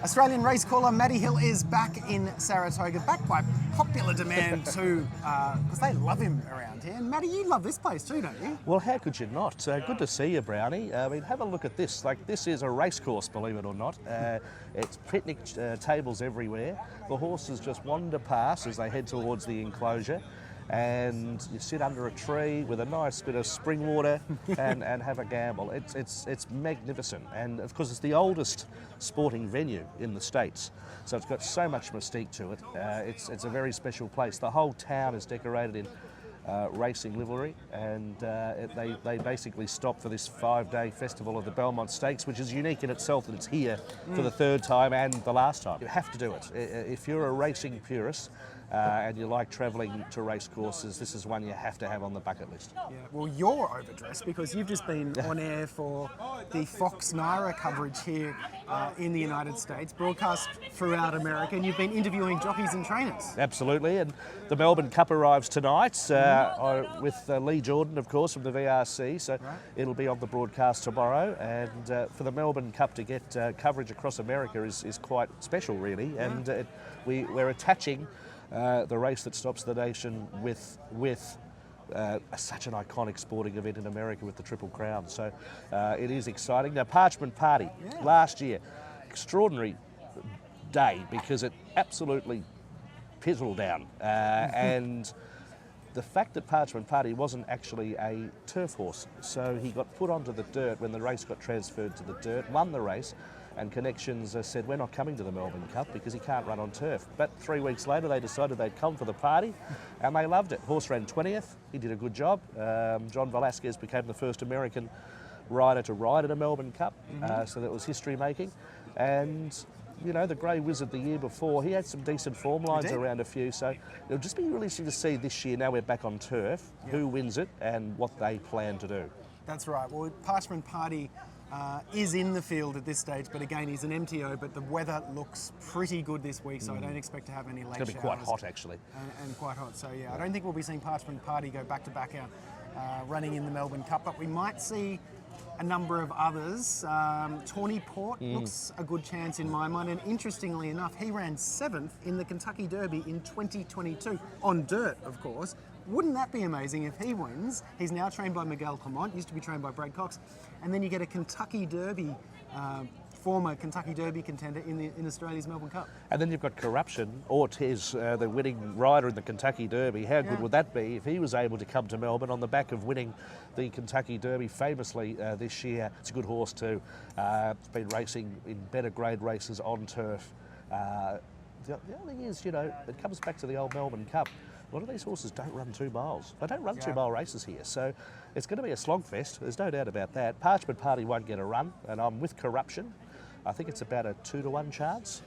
Australian race caller Matty Hill is back in Saratoga, back by popular demand too, because they love him around here. And Matty, you love this place too, don't you? Well, how could you not? Good to see you, Brownie. I mean, have a look at this. Like, this is a race course, believe it or not. It's picnic tables everywhere. The horses just wander past as they head towards the enclosure. And you sit under a tree with a nice bit of spring water and have a gamble. It's magnificent, and of course it's the oldest sporting venue in the States, so it's got so much mystique to it. It's a very special place. The whole town is decorated in racing livery, and they basically stop for this 5-day festival of the Belmont Stakes, which is unique in itself that it's here for the third time and the last time. You have to do it. If you're a racing purist, and you like travelling to race courses, this is one you have to have on the bucket list. Yeah, well, you're overdressed because you've just been on air for the Fox Naira coverage here in the United States, broadcast throughout America, and you've been interviewing jockeys and trainers. Absolutely, and the Melbourne Cup arrives tonight with Lee Jordan, of course, from the VRC, so it'll be on the broadcast tomorrow, and for the Melbourne Cup to get coverage across America is quite special, really, and we're attaching the race that stops the nation with such an iconic sporting event in America with the Triple Crown. So it is exciting. Now, Parchment Party, last year, extraordinary day because it absolutely pizzled down. And the fact that Parchment Party wasn't actually a turf horse, so he got put onto the dirt when the race got transferred to the dirt, won the race, and Connections said, we're not coming to the Melbourne Cup because he can't run on turf. But 3 weeks later, they decided they'd come for the party, and they loved it. Horse ran 20th. He did a good job. John Velasquez became the first American rider to ride at a Melbourne Cup, so that was history-making. And, you know, the Grey Wizard the year before, he had some decent form lines around a few, so it'll just be really interesting to see this year, now we're back on turf, who wins it and what they plan to do. That's right. Well, Parchment Party is in the field at this stage, but again, he's an MTO, but the weather looks pretty good this week, so I don't expect to have any late showers. It's going to be quite hot, actually. And quite hot, so yeah, I don't think we'll be seeing Parchment Party go back-to-back running in the Melbourne Cup, but we might see a number of others. Tawny Port looks a good chance in my mind, and interestingly enough, he ran 7th in the Kentucky Derby in 2022, on dirt, of course. Wouldn't that be amazing if he wins? He's now trained by Miguel Clement, used to be trained by Brad Cox, and then you get a Kentucky Derby, former Kentucky Derby contender in Australia's Melbourne Cup. And then you've got Corruption, Ortiz, the winning rider in the Kentucky Derby. How good would that be if he was able to come to Melbourne on the back of winning the Kentucky Derby famously this year? It's a good horse too. It's been racing in better grade races on turf. The other thing is, you know, it comes back to the old Melbourne Cup. A lot of these horses don't run 2 miles. They don't run 2-mile races here, so it's going to be a slogfest. There's no doubt about that. Parchment Party won't get a run, and I'm with Corruption. I think it's about a 2-to-1 chance.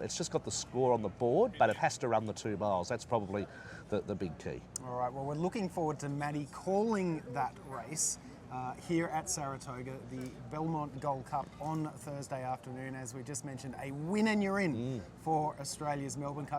It's just got the score on the board, but it has to run the 2 miles. That's probably the big key. All right, well, we're looking forward to Matty calling that race here at Saratoga, the Belmont Gold Cup on Thursday afternoon. As we just mentioned, a win and you're in for Australia's Melbourne Cup.